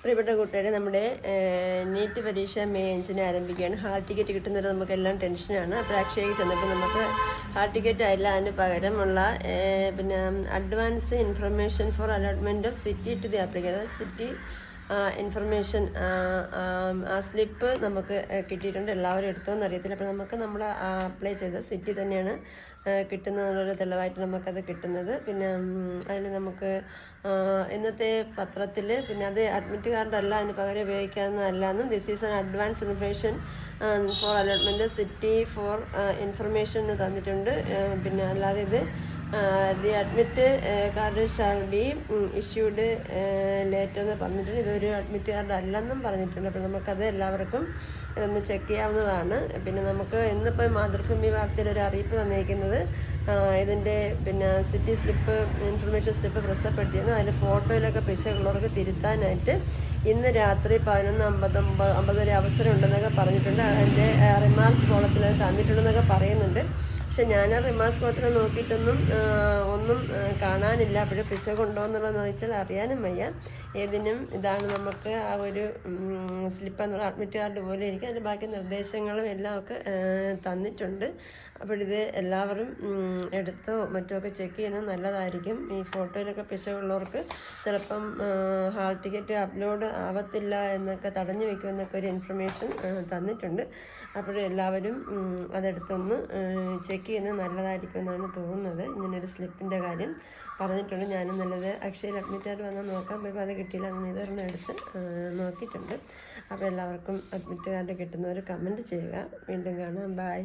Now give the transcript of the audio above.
പ്രിയപ്പെട്ട കൂട്ടുകാരെ, നമ്മുടെ നീറ്റ് പരീക്ഷ മെയ് 5-ന് ആരംഭിക്കുകയാണ്. ഹാൾ ടിക്കറ്റ് കിട്ടുന്നത് നമുക്കെല്ലാം ടെൻഷനാണ്. അപ്പോൾ അക്ഷയയിൽ ചെന്നപ്പോൾ നമുക്ക് ഹാൾ ടിക്കറ്റ് അല്ല, അതിന് പകരമുള്ള പിന്നെ advance information for allotment of city to the application, city information ആ സ്ലിപ്പ് നമുക്ക് കിട്ടിയിട്ടുണ്ട്. എല്ലാവരും എടുത്തോന്ന് അറിയത്തില്ല. അപ്പോൾ നമുക്ക് നമ്മൾ അപ്ലൈ ചെയ്ത സിറ്റി തന്നെയാണ് കിട്ടുന്നതെന്നുള്ളൊരു തെളിവായിട്ട് നമുക്കത് കിട്ടുന്നത്. പിന്നെ അതിൽ നമുക്ക് ഇന്നത്തെ പത്രത്തിൽ പിന്നെ അത് അഡ്മിറ്റ് കാർഡല്ല, അതിന് പകരം ഉപയോഗിക്കാവുന്നതല്ല എന്നും this is an advance information for allotment city for information എന്ന് തന്നിട്ടുണ്ട്. പിന്നെ അല്ലാതെ ഇത് the admit card shall be issued later എന്ന് പറഞ്ഞിട്ടുണ്ട്. ഇതൊരു അഡ്മിറ്റ് കാർഡ് അല്ലെന്നും പറഞ്ഞിട്ടുണ്ട്. അപ്പോൾ നമുക്കത് എല്ലാവർക്കും ഇതൊന്ന് ചെക്ക് ചെയ്യാവുന്നതാണ്. പിന്നെ നമുക്ക് ഇന്നിപ്പോൾ മാതൃഭൂമി വാർത്തയിൽ ഒരു അറിയിപ്പ് തന്നിരിക്കുന്നത് ഇതിൻ്റെ പിന്നെ സിറ്റി സ്ലിപ്പ് ഇൻഫർമേഷൻ സ്ലിപ്പ് പ്രസിദ്ധപ്പെടുത്തിയിരുന്നു. അതിൽ ഫോട്ടോയിലൊക്കെ പിശകുള്ളവർക്ക് തിരുത്താനായിട്ട് ഇന്ന് രാത്രി 11:50 വരെ അവസരം ഉണ്ടെന്നൊക്കെ പറഞ്ഞിട്ടുണ്ട്. അതിൻ്റെ റിമാർക്സ് കോളത്തിൽ തന്നിട്ടുണ്ടെന്നൊക്കെ പറയുന്നുണ്ട്. പക്ഷെ ഞാൻ റിമാർക്സ് കോളത്തിൽ നോക്കിയിട്ടൊന്നും ഒന്നും കാണാനില്ല. അപ്പോഴും പിശകുണ്ടോ എന്നുള്ളതെന്ന് ചോദിച്ചാൽ അറിയാനും വയ്യ. ഏതിനും ഇതാണ് നമുക്ക് ആ ഒരു സ്ലിപ്പ് എന്നുള്ള അഡ്മിറ്റ് കാർഡ് പോലെ ഇരിക്കും. അതിൻ്റെ ബാക്കി നിർദ്ദേശങ്ങളും എല്ലാം ഒക്കെ തന്നിട്ടുണ്ട്. അപ്പോഴിത് എല്ലാവരും എടുത്തോ മറ്റുമൊക്കെ ചെക്ക് ചെയ്യുന്നത് നല്ലതായിരിക്കും. ഈ ഫോട്ടോയിലൊക്കെ പിശകുള്ളവർക്ക് ചിലപ്പം ഹാൾ ടിക്കറ്റ് അപ്ലോഡ് ആവത്തില്ല എന്നൊക്കെ തടഞ്ഞു വെക്കുമെന്നൊക്കെ ഒരു ഇൻഫർമേഷൻ തന്നിട്ടുണ്ട്. അപ്പോഴെല്ലാവരും അതെടുത്തൊന്ന് ചെക്ക് ചെയ്യുന്നത് നല്ലതായിരിക്കും എന്നാണ് തോന്നുന്നത്. ഇങ്ങനൊരു സ്ലിപ്പിൻ്റെ കാര്യം പറഞ്ഞിട്ടുണ്ട്. ഞാനും നല്ലത് അക്ഷയയിൽ അഡ്മിറ്റായിട്ട് വന്നാൽ നോക്കാൻ പോയപ്പോൾ അത് കിട്ടിയില്ല. അങ്ങനെ ഇതൊരെണ്ണം എടുത്ത് നോക്കിയിട്ടുണ്ട്. അപ്പോൾ എല്ലാവർക്കും അഡ്മിറ്റ് കാർഡ് കിട്ടുന്നവർ കമൻറ്റ് ചെയ്യുക. വീണ്ടും കാണാം. ബൈ.